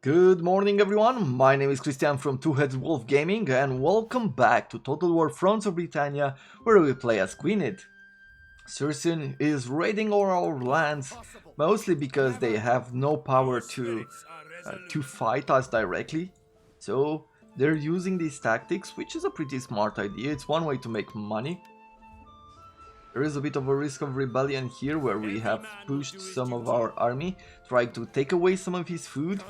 Good morning everyone, my name is Christian from Two-Headed Wolf Gaming and welcome back to Total War Fronts of Britannia where we play as Gwined. Sursum is raiding all our lands mostly because they have no power to fight us directly, so they're using these tactics, which is a pretty smart idea. It's one way to make money. There is a bit of a risk of rebellion here where we have pushed some of our army, trying to take away some of his food.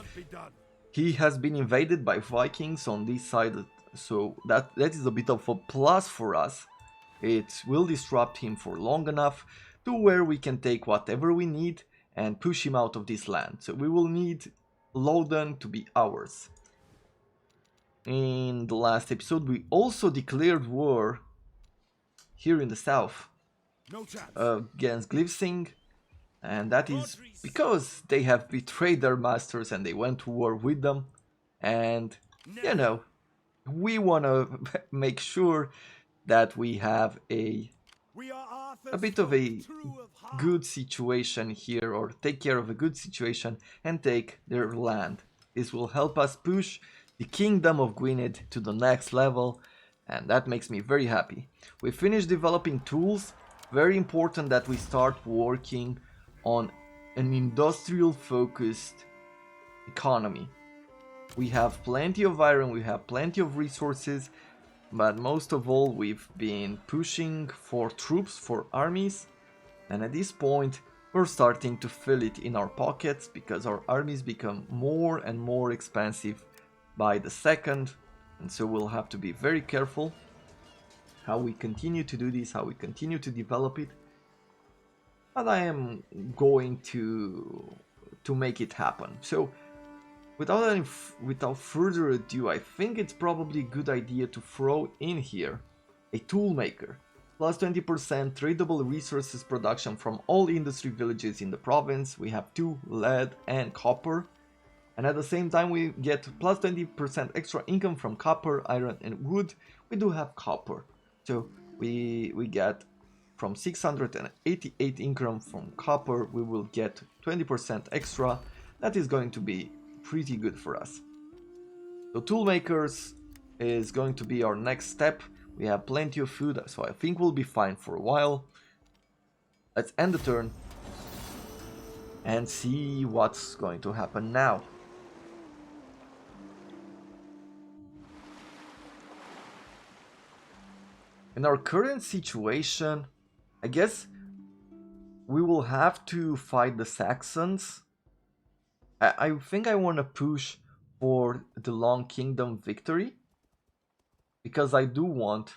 He has been invaded by Vikings on this side, so that is a bit of a plus for us. It will disrupt him for long enough to where we can take whatever we need and push him out of this land. So we will need Lowden to be ours. In the last episode we also declared war here in the south against Glivsing, and that is because they have betrayed their masters and they went to war with them, and you know, we want to make sure that we have a bit of a good situation here, or take care of a good situation and take their land. This will help us push the kingdom of Gwynedd to the next level, and that makes me very happy. We finished developing tools. Very important that we start working on an industrial focused economy. We have plenty of iron, we have plenty of resources, but most of all we've been pushing for troops, for armies, and at this point we're starting to fill it in our pockets because our armies become more and more expensive by the second, and so we'll have to be very careful how we continue to do this, how we continue to develop it. But I am going to make it happen. So without further ado, I think it's probably a good idea to throw in here a tool maker. Plus 20% tradable resources production from all industry villages in the province. We have 2 lead and copper. And at the same time we get plus 20% extra income from copper, iron and wood. We do have copper. So we get from 688 income from copper, we will get 20% extra. That is going to be pretty good for us. So toolmakers is going to be our next step. We have plenty of food, so I think we'll be fine for a while. Let's end the turn and see what's going to happen now. In our current situation, I guess we will have to fight the Saxons. I think I want to push for the Long Kingdom victory, because I do want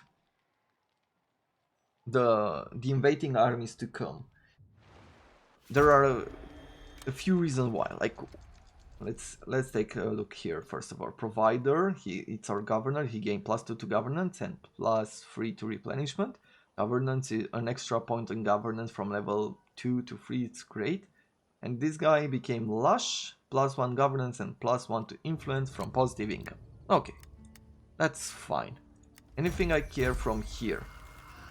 the invading armies to come. There are a few reasons why. Like, let's take a look here. First of all, provider, it's our governor. He gained +2 to governance and +3 to replenishment. Governance is an extra point in governance from level 2 to 3. It's great. And this guy became lush, +1 governance and +1 to influence from positive income. Okay, that's fine. Anything I care from here?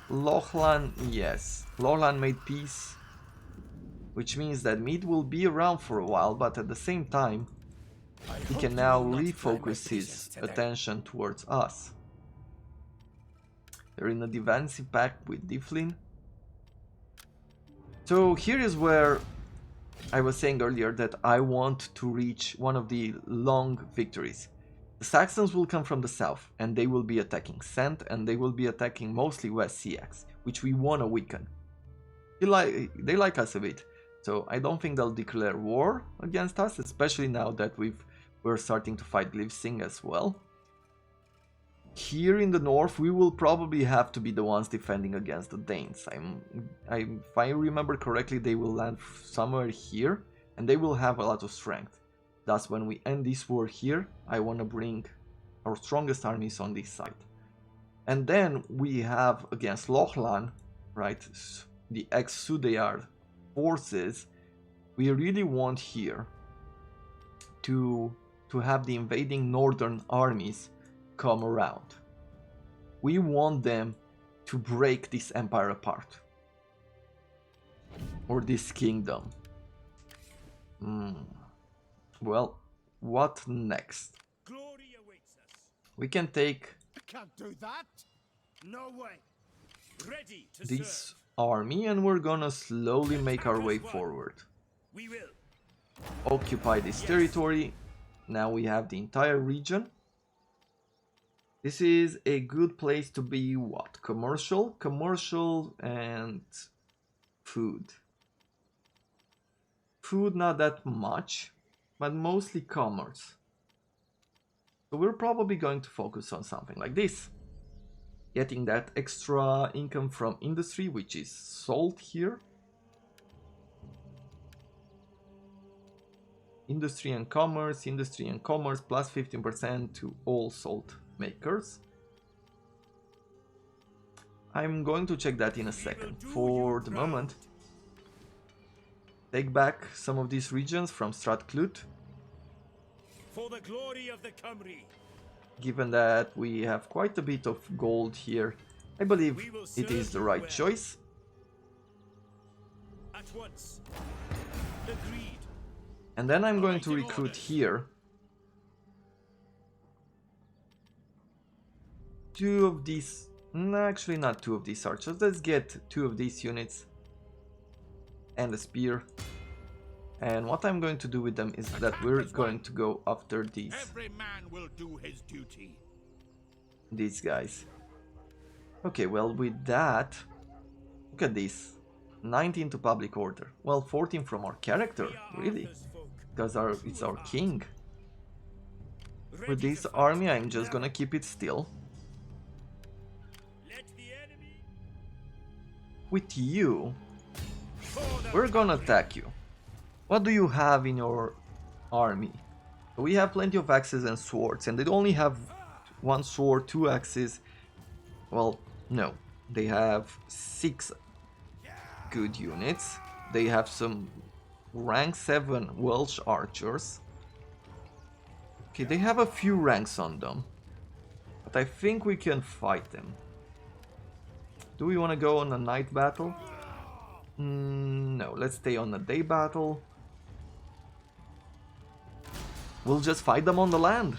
Lochlan, yes. Lochlan made peace, which means that Mead will be around for a while, but at the same time, he can now refocus his attention towards us. They're in a defensive pact with Difflin. So here is where I was saying earlier that I want to reach one of the long victories. The Saxons will come from the south and they will be attacking Sent, and they will be attacking mostly West CX, which we want to weaken. They like us a bit. So I don't think they'll declare war against us, especially now that we're starting to fight Glivsing as well. Here in the north, we will probably have to be the ones defending against the Danes. If I remember correctly, they will land somewhere here, and they will have a lot of strength. Thus, when we end this war here, I want to bring our strongest armies on this side. And then we have against Lochlan, right, the ex-Sudeyard forces. We really want here to have the invading northern armies come around. We want them to break this empire apart, or this kingdom. Well, what next? We can take Can't do that. No way. Ready to this serve. army and we're gonna slowly make our way forward. We will. Occupy this territory. Now we have the entire region. This is a good place to be what? Commercial? Commercial and food. Food not that much, but mostly commerce. So we're probably going to focus on something like this. Getting that extra income from industry, which is sold here. Industry and commerce plus 15% to all salt makers. I'm going to check that in a second. For the moment, take back some of these regions from Strathclyde. For the glory of the Cymry. Given that we have quite a bit of gold here, I believe it is the right choice. At once. Agreed. And then I'm going to recruit here two of these, no, actually not two of these archers, let's get two of these units and a spear. And what I'm going to do with them is that we're going to go after these. Every man will do his duty. These guys. Okay, well with that, look at this. 19 to public order. Well, 14 from our character, really. Because it's our king. With this army, I'm just gonna keep it still. With you, we're gonna attack you. What do you have in your army? We have plenty of axes and swords, and they only have one sword, two axes. Well, no, they have 6 good units. They have some rank 7 Welsh archers. Okay, they have a few ranks on them, but I think we can fight them. Do we want to go on a night battle? No, let's stay on a day battle. We'll just fight them on the land.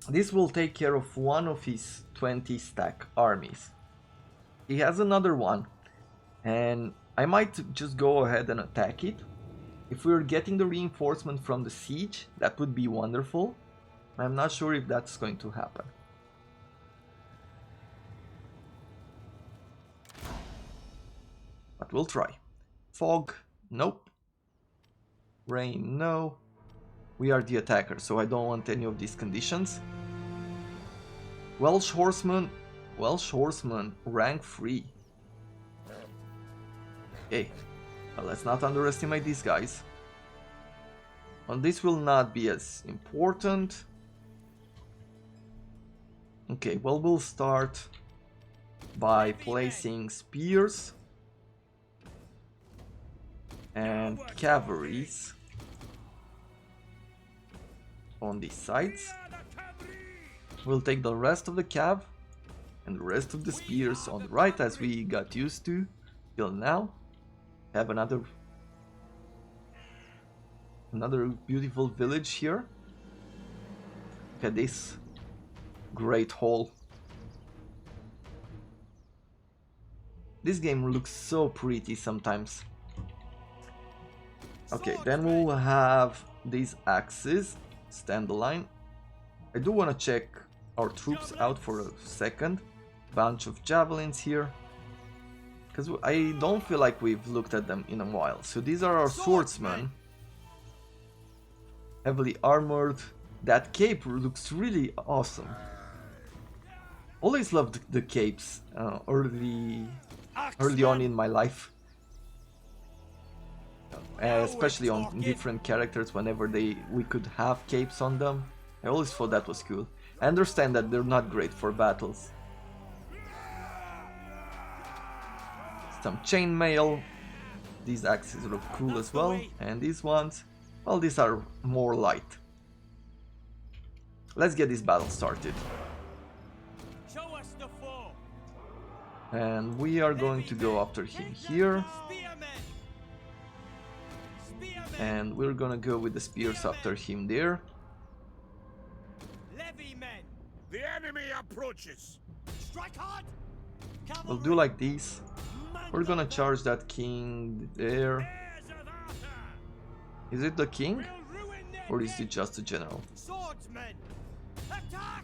This will take care of one of his 20 stack armies. He has another one, and I might just go ahead and attack it. If we're getting the reinforcement from the siege, that would be wonderful. I'm not sure if that's going to happen. But we'll try. Fog, nope. Rain, no. We are the attacker, so I don't want any of these conditions. Welsh Horseman, rank 3. Okay, well, let's not underestimate these guys. And this will not be as important. Okay, well, we'll start by placing spears and cavalries on these sides. We'll take the rest of the cav and the rest of the spears on the right, as we got used to till now. Have another beautiful village here. Look at this great hall. This game looks so pretty sometimes. Okay, then we'll have these axes stand the line. I do want to check our troops out for a second. Bunch of javelins here, because I don't feel like we've looked at them in a while. So these are our swordsmen, heavily armored. That cape looks really awesome. Always loved the capes early on in my life, especially on different characters. Whenever we could have capes on them, I always thought that was cool. I understand that they're not great for battles. Some chainmail. These axes look cool as well, and these ones, well, these are more light. Let's get this battle started. And we are going to go after him here. And we're gonna go with the spears after him there. Levy men. The enemy approaches. Strike hard. We'll do like this. We're gonna charge that king there. Heirs of Arthur. Is it the king? We'll ruin their Or is it name. just a general? Swordsmen. Attack.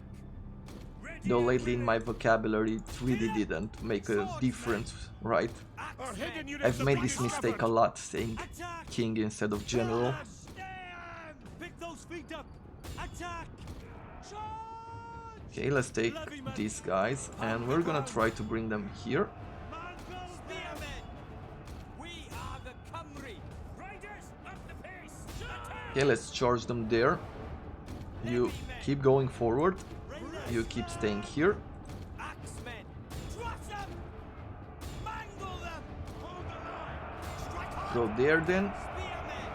Ready Though and lately in my willing. vocabulary it really didn't make a difference, right? Our hidden units I've have made been this mistake a discovered. lot, saying Attack. king instead of general. Stand. Pick those feet up. Attack. Charge. Okay, let's take these guys and we're gonna try to bring them here. Spearmen. We are the Cymry. Riders up the pace. Attack. Okay, let's charge them there. You keep going forward. You keep staying here. Axemen. Thrust them. Mangle them. Hold the line. Strike hard. Go there then. Spearmen.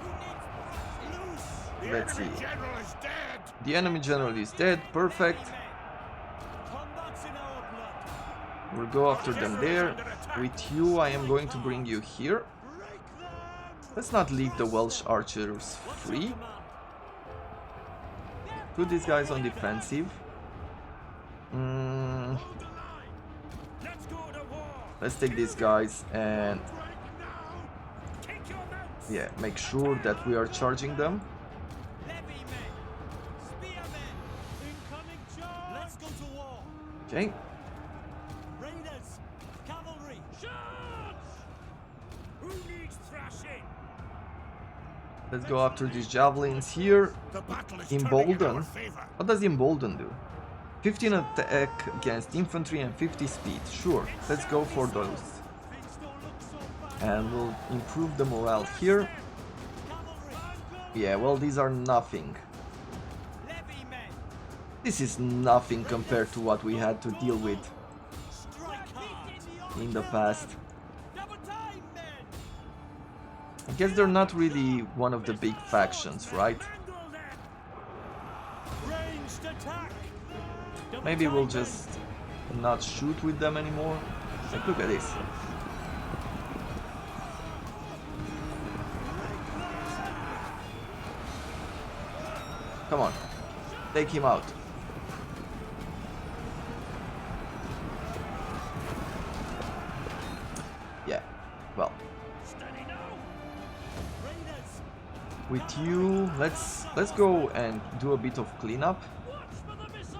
Who needs thrust? Loose. The Let's enemy see. general is dead. The enemy general is dead. Perfect. Combat's in our blood. We'll go after them there. With you, I am going to bring you here. Break them. Let's not leave the Welsh archers free. Put these guys on defensive. Hold the line. Let's go to war. Let's take these guys and Take your mounts. yeah, make sure that we are charging them. Levy men. Spearmen. Incoming charge. Let's go to war. Okay, Raiders. Cavalry. Charge. Who needs thrashing? let's go after these javelins here. The battle is turning in Embolden. our favor. What does embolden do? 15 attack against infantry and 50 speed. Sure, let's go for those. Things don't look so bad. And we'll improve the morale here. Cavalry. Yeah, well, these are nothing. Levy men. This is nothing compared to what we had to deal with Strike hard. in the past. Double time, men. I guess they're not really one of the big factions, right? Mangle them. Ranged attack. Double Maybe we'll time, men. just not shoot with them anymore. Like, look at this. Come on, take him out. Yeah, well, Steady now. Raiders. with you, let's go and do a bit of cleanup. Watch for the missiles.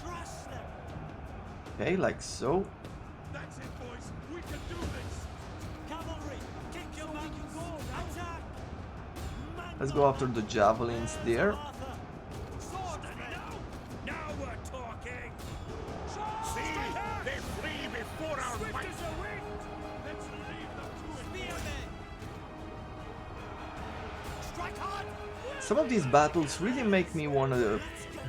Trust them. Okay, like so. That's it, boys. We can do this. Cavalry. Kick your man. Attack. Let's go after the javelins there. Arthur. Swordsmen. Now we're talking. See, they flee before our Swift fight. as a wind. Let's leave them to it. Spearmen. Strike hard. Some of these battles really make me want to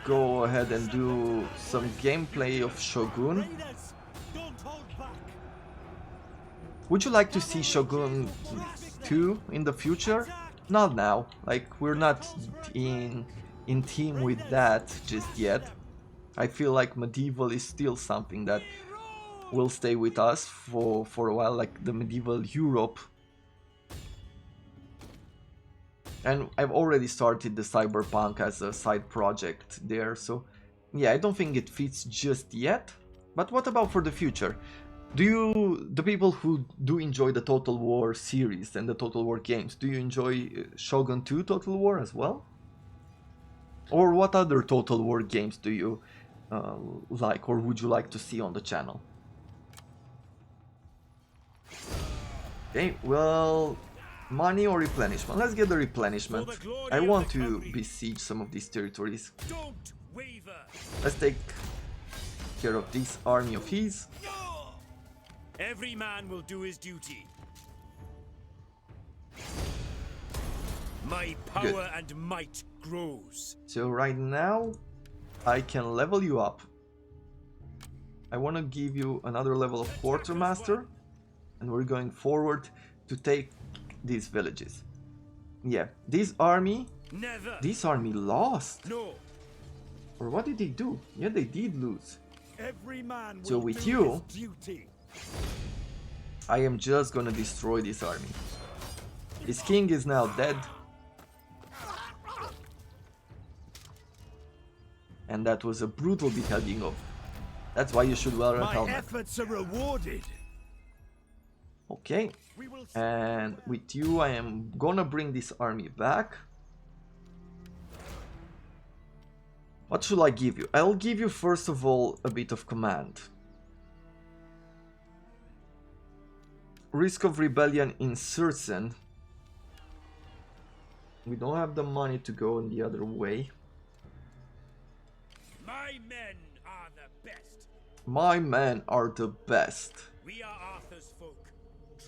go ahead and do some gameplay of Shogun. Raiders. Don't hold back. Would you like to see Shogun 2 in the future? Not now, like we're not in team with that just yet. I feel like medieval is still something that will stay with us for a while, like the medieval Europe. And I've already started the Cyberpunk as a side project there, so yeah, I don't think it fits just yet. But what about for the future? The people who do enjoy the Total War series and the Total War games, do you enjoy Shogun 2 Total War as well? Or what other Total War games do you like or would you like to see on the channel? Okay, well, money or replenishment? Let's get the replenishment. I want to besiege some of these territories. Don't waver. Let's take care of this army of his. Every man will do his duty. My power Good. and might grows. So right now, I can level you up. I want to give you another level of quartermaster, and we're going forward to take these villages. Yeah, this army lost. No. Or what did they do? Yeah, they did lose. Every man will So with do you, his duty. I am just gonna destroy this army. His king is now dead. And that was a brutal beheading of... That's why you should wear a My helmet. efforts are rewarded. Okay. And with you I am gonna bring this army back. What should I give you? I'll give you first of all a bit of command. Risk of rebellion in Sursen. We don't have the money to go in the other way. My men are the best. My men are the best. We are Arthur's folk,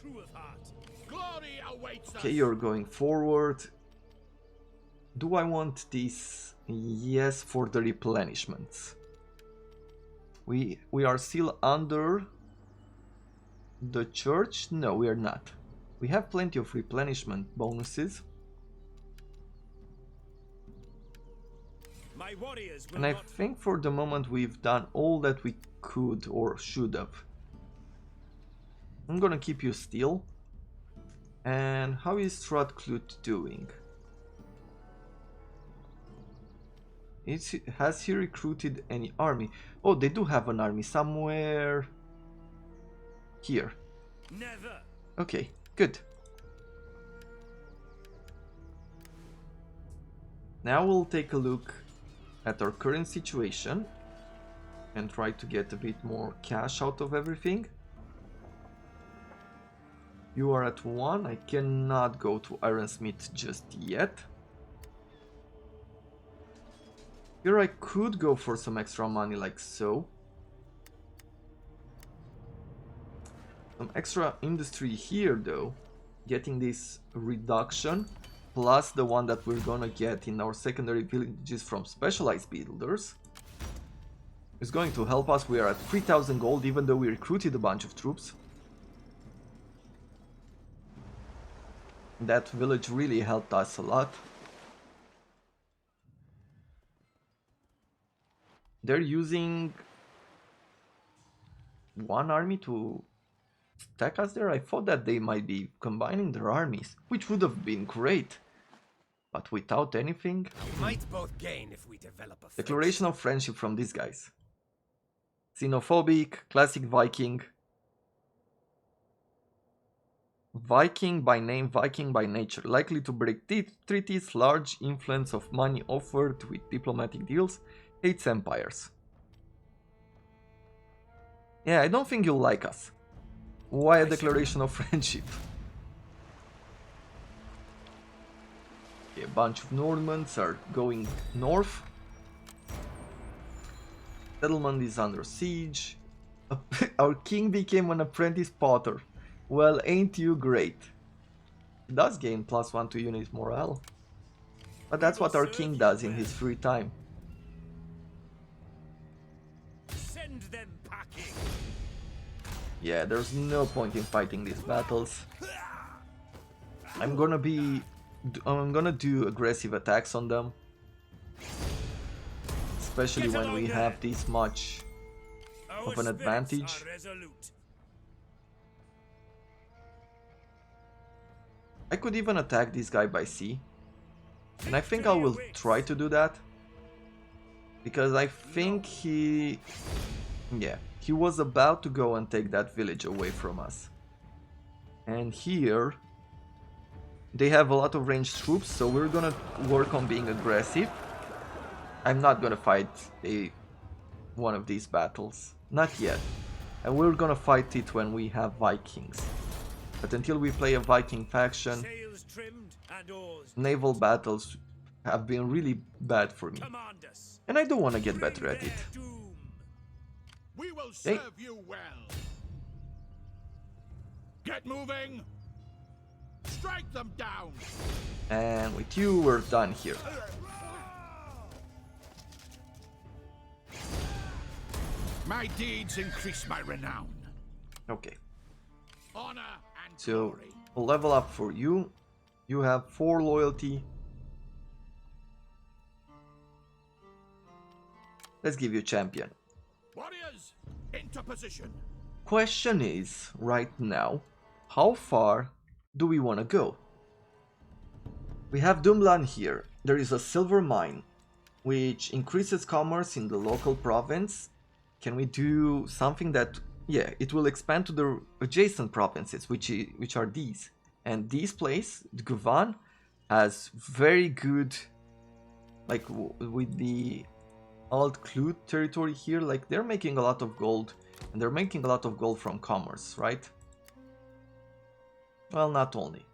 true of heart. Glory awaits Okay, us. you're going forward. Do I want this? Yes, for the replenishments. We are still under the church? No, we are not. We have plenty of replenishment bonuses. My warriors will And I not think for the moment we've done all that we could or should have. I'm gonna keep you still. And how is Stratclut doing? Has he recruited any army? Oh, they do have an army somewhere here. never. Okay, good. Now we'll take a look at our current situation and try to get a bit more cash out of everything. You are at 1. I cannot go to Ironsmith just yet. Here I could go for some extra money like so. Some extra industry here though. Getting this reduction plus the one that we're gonna get in our secondary villages from specialized builders is going to help us. We are at 3000 gold even though we recruited a bunch of troops. That village really helped us a lot. They're using one army to attack us there. I thought that they might be combining their armies, which would have been great. But without anything... We might both gain if we develop a Declaration of friendship from these guys. Xenophobic, classic Viking. Viking by name, Viking by nature. Likely to break treaties, large influence of money offered with diplomatic deals. Hates empires. Yeah, I don't think you'll like us. Why a declaration of friendship? Okay, a bunch of Normans are going north. Settlement is under siege. Our king became an apprentice potter. Well, ain't you great? He does gain +1 to unit morale. But that's what our king does in his free time. Send them packing. Yeah, there's no point in fighting these battles. I'm gonna do aggressive attacks on them. Especially when we have this much Our of an spirits advantage. are resolute. I could even attack this guy by sea. And I think I will try to do that. Because I think he... Yeah, he was about to go and take that village away from us. And here... They have a lot of ranged troops, so we're gonna work on being aggressive. I'm not gonna fight one of these battles. Not yet. And we're gonna fight it when we have Vikings. But until we play a Viking faction, Sails trimmed and oars. naval battles have been really bad for me. Command us. And I do want to get better Bring at it. their doom. We will Hey. serve you well. Get moving. Strike them down. And with you, we're done here. My deeds increase my renown. Okay, Honor and so glory. a level up for you. You have 4 loyalty. Let's give you champion. Warriors, into position. Question is, right now, how far do we want to go? We have Dumlan here. There is a silver mine, which increases commerce in the local province. Can we do something that, yeah, it will expand to the adjacent provinces, which are these. And this place, the Gwined, has very good, like with the Alt Clued territory here, like they're making a lot of gold, and they're making a lot of gold from commerce, right? Well, not only.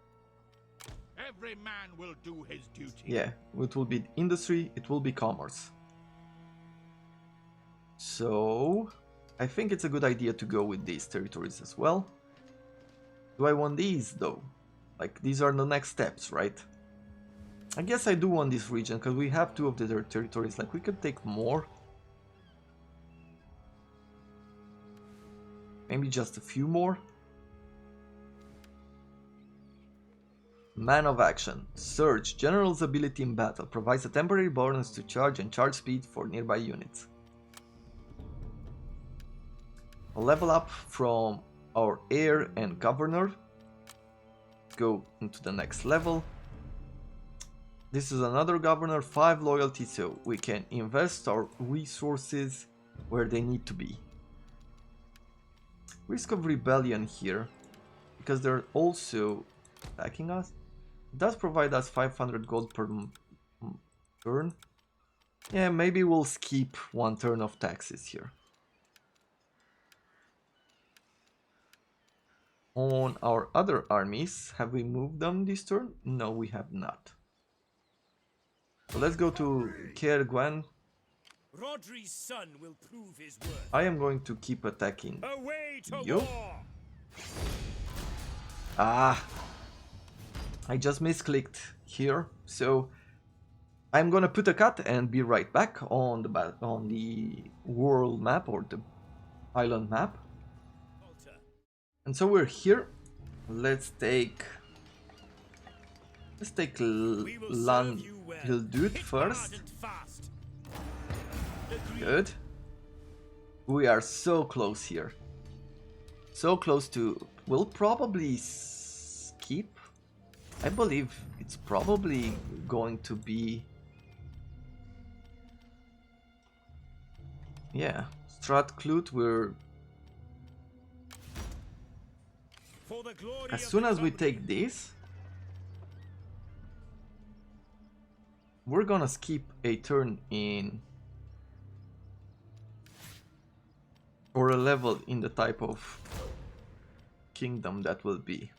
Every man will do his duty. Yeah, it will be industry, it will be commerce. So, I think it's a good idea to go with these territories as well. Do I want these though? Like, these are the next steps, right? I guess I do want this region, because we have two of the territories, like we could take more. Maybe just a few more. Man of Action. Surge. General's ability in battle. Provides a temporary bonus to charge and charge speed for nearby units. A level up from our heir and governor. Go into the next level. This is another governor, 5 loyalty, so we can invest our resources where they need to be. Risk of rebellion here, because they're also attacking us. It does provide us 500 gold per turn. Yeah, maybe we'll skip one turn of taxes here. On our other armies, have we moved them this turn? No, we have not. So let's go to Gwined. Rodri's son will prove his worth. I am going to keep attacking Away to you. war. Ah, I just misclicked here, so I'm gonna put a cut and be right back on the world map or the island map. And so we're here. Let's take Land Hildud first. Good. We are so close here. So close to... We'll probably skip. I believe it's probably going to be... Yeah. Stratclut, we're... As soon as we take this... We're gonna skip a turn in... or a level in the type of kingdom that will be.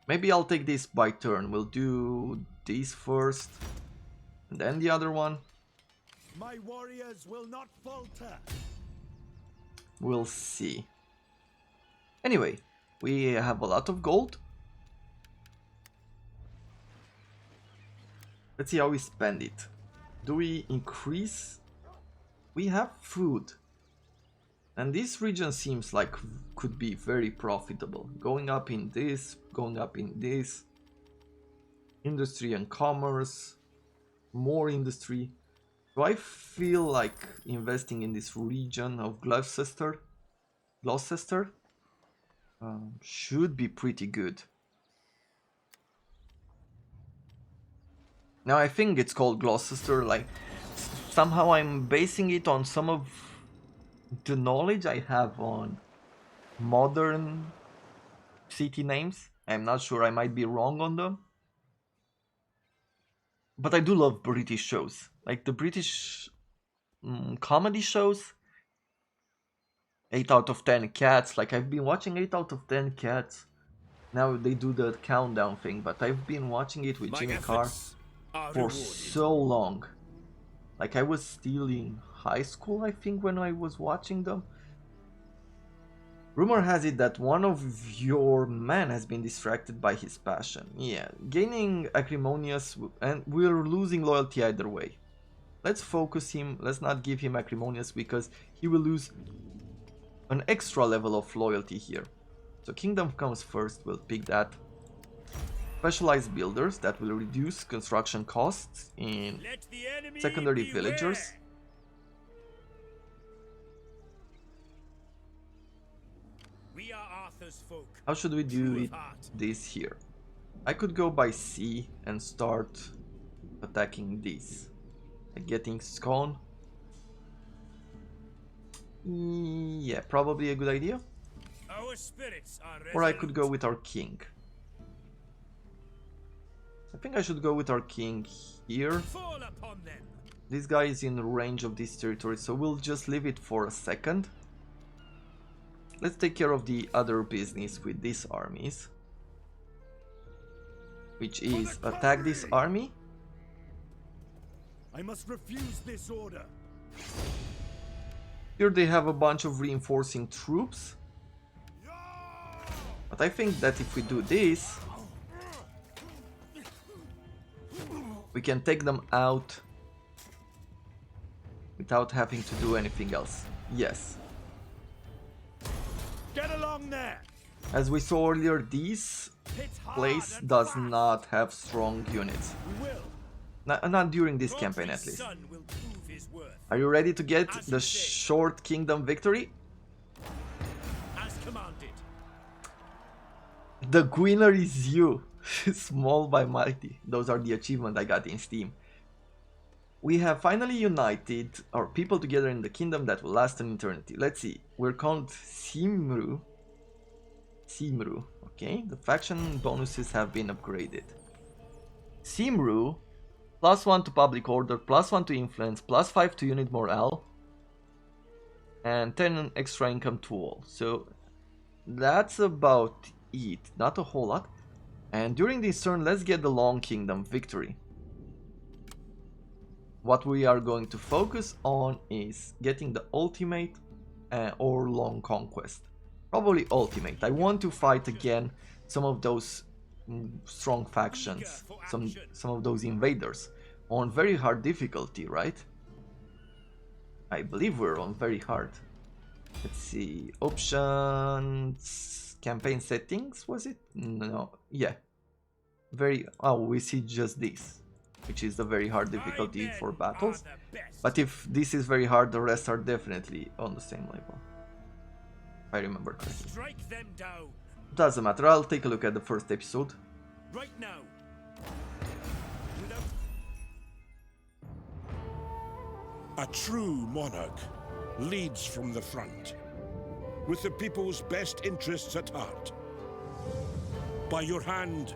Maybe I'll take this by turn. We'll do this first, and then the other one. My warriors will not falter. We'll see. Anyway, we have a lot of gold. Let's see how we spend it. Do we increase? We have food. And this region seems like could be very profitable. Going up in this, going up in this. Industry and commerce. More industry. Do I feel like investing in this region of Gloucester? Should be pretty good. Now I think it's called Gloucester, like somehow I'm basing it on some of the knowledge I have on modern city names. I'm not sure, I might be wrong on them. But I do love British shows. Like the British comedy shows. 8 out of 10 Cats. Like I've been watching 8 out of 10 Cats. Now they do the countdown thing, but I've been watching it with Jimmy Carr for so long. Like I was still in high school, I think, when I was watching them. Rumor has it that one of your men has been distracted by his passion. Yeah, gaining acrimonious, and we're losing loyalty either way. Let's focus him, let's not give him acrimonious because he will lose an extra level of loyalty here. So kingdom comes first, we'll pick that. Specialized builders, that will reduce construction costs in secondary villagers. We are Arthur's folk. How should we do this here? I could go by sea and start attacking this. Like getting Scone. Yeah, probably a good idea. Our spirits are Or I could go resolute. with our king. I think I should go with our king here. Fall upon them. This guy is in range of this territory, so we'll just leave it for a second. Let's take care of the other business with these armies. Which is attack this army. I must refuse this order. Here they have a bunch of reinforcing troops. But I think that if we do this, we can take them out without having to do anything else. Yes. Get along there. As we saw earlier, this Hit hard place and does fast. not have strong units. We will. Not during this campaign, Godfrey's at least. son will prove his worth. Are you ready to get As the you say. short kingdom victory? As commanded. The winner is you. Small by mighty. Those are the achievements I got in Steam. We have finally united our people together in the kingdom that will last an eternity. Let's see. We're called Simru. Simru. Okay, the faction bonuses have been upgraded. Simru, +1 to public order, +1 to influence, +5 to unit morale, and 10 extra income to all. So that's about it. Not a whole lot. And during this turn, let's get the Long Kingdom victory. What we are going to focus on is getting the ultimate or long conquest. Probably ultimate. I want to fight again some of those strong factions, some of those invaders on very hard difficulty, right? I believe we're on very hard. Let's see, options, campaign settings, was it? No, yeah. We see just this, which is the very hard difficulty for battles. But if this is very hard, the rest are definitely on the same level. If I remember correctly. Strike them down. Doesn't matter, I'll take a look at the first episode. Right now. Without... A true monarch leads from the front, with the people's best interests at heart. By your hand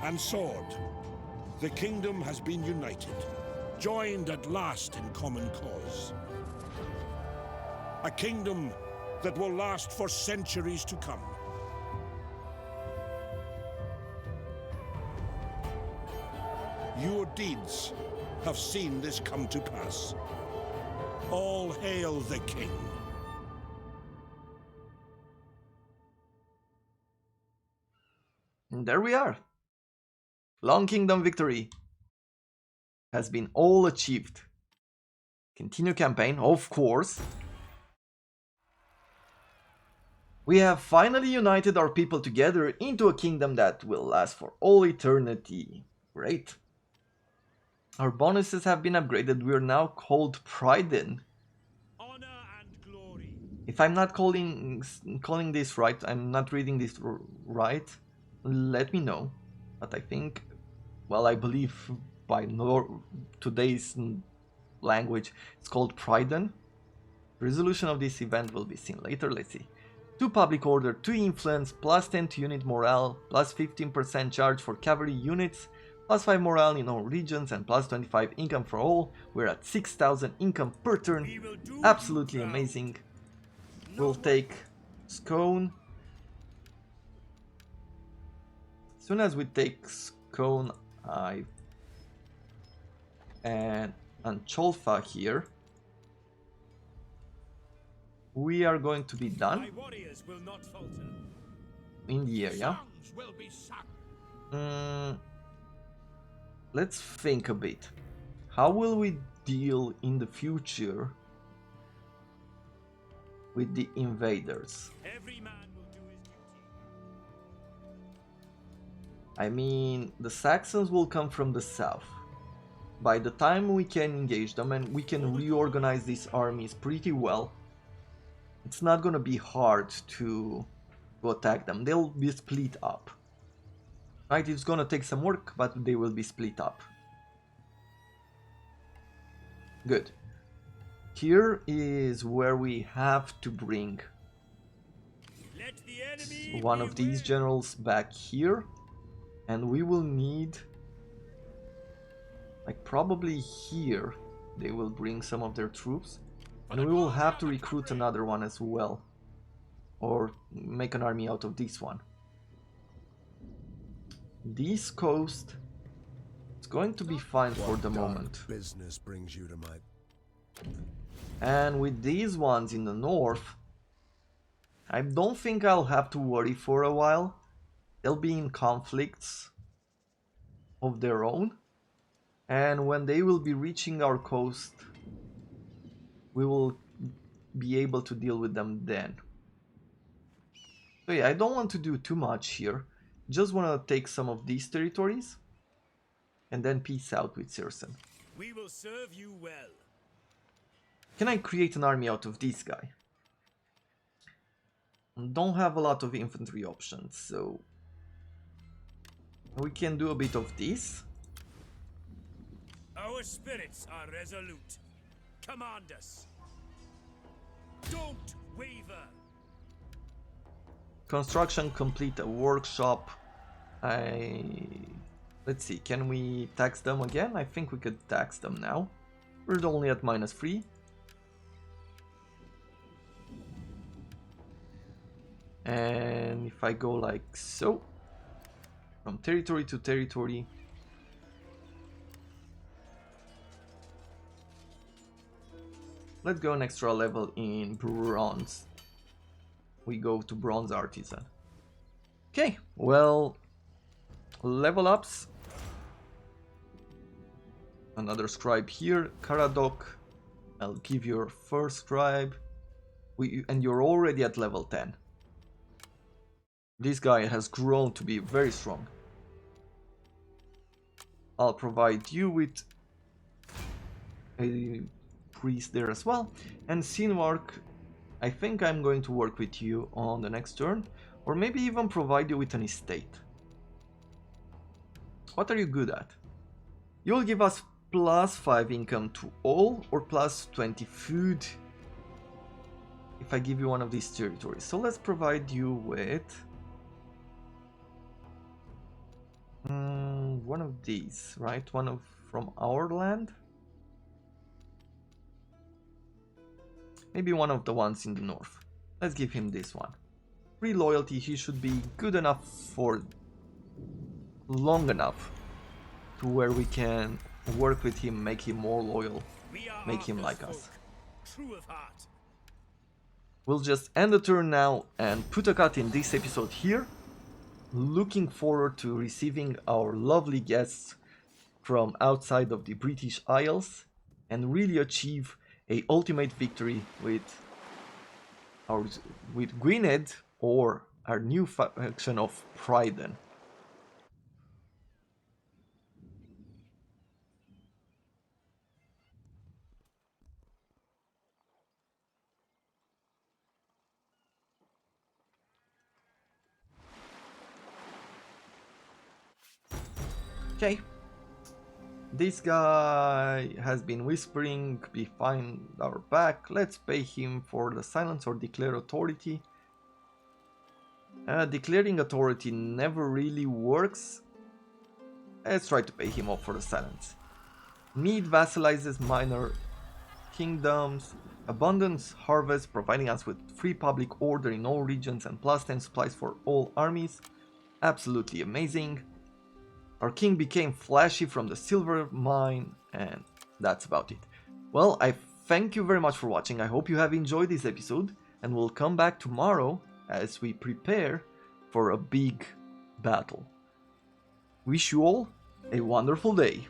and sword, the kingdom has been united, joined at last in common cause. A kingdom that will last for centuries to come. Your deeds have seen this come to pass. All hail the king. And there we are. Long Kingdom victory has been all achieved. Continue campaign, of course. We have finally united our people together into a kingdom that will last for all eternity. Great. Our bonuses have been upgraded. We are now called Priden. Honor and glory. If I'm not calling this right, I'm not reading this right, let me know. But I think, well, I believe by today's language, it's called Priden. Resolution of this event will be seen later. Let's see. 2 public order, 2 influence, +10 to unit morale, +15% charge for cavalry units, +5 morale in all regions, and +25 income for all. We're at 6,000 income per turn. We will do Absolutely you proud. amazing. We'll take Scone. As soon as we take Scone, and Cholfa here, we are going to be done My warriors will not falter. in the area. Songs will be sung. Let's think a bit. How will we deal in the future with the invaders? Every man will do his duty. I mean, the Saxons will come from the south. By the time we can engage them and we can reorganize these armies pretty well, it's not gonna be hard to attack them. They'll be split up. Right, it's gonna take some work, but they will be split up. Good. Here is where we have to bring Let the enemy one of these beware. generals back here. And we will need, like probably here, they will bring some of their troops. And we will have to recruit another one as well. Or make an army out of this one. This coast is going to be fine for the moment. Business brings you to my... And with these ones in the north, I don't think I'll have to worry for a while. They'll be in conflicts of their own. And when they will be reaching our coast, we will be able to deal with them then. So yeah, I don't want to do too much here. Just want to take some of these territories. And then peace out with Sirsen. We will serve you well. Can I create an army out of this guy? Don't have a lot of infantry options, so we can do a bit of this. Our spirits are resolute. Command us. Don't waver. Construction complete, a workshop. Let's see, can we tax them again? I think we could tax them now. We're only at -3. And if I go like so, from territory to territory, let's go an extra level in bronze. We go to bronze artisan. Okay, well, level ups. Another scribe here, Karadok. I'll give your first scribe. And you're already at level 10. This guy has grown to be very strong. I'll provide you with a priest there as well. And Sinwark, I think I'm going to work with you on the next turn. Or maybe even provide you with an estate. What are you good at? You'll give us +5 income to all or +20 food if I give you one of these territories. So let's provide you with one of these, right? From our land. Maybe one of the ones in the north. Let's give him this one. Free loyalty, he should be good enough for long enough to where we can work with him, make him more loyal, make him like us. True of heart. We'll just end the turn now and put a cut in this episode here. Looking forward to receiving our lovely guests from outside of the British Isles and really achieve a ultimate victory with Gwined or our new faction of Pryden. Okay. This guy has been whispering behind our back. Let's pay him for the silence or declare authority. Declaring authority never really works. Let's try to pay him off for the silence. Mead vassalizes minor kingdoms. Abundance harvest, providing us with free public order in all regions and +10 supplies for all armies. Absolutely amazing. Our king became flashy from the silver mine, and that's about it. Well, I thank you very much for watching. I hope you have enjoyed this episode, and we'll come back tomorrow as we prepare for a big battle. Wish you all a wonderful day.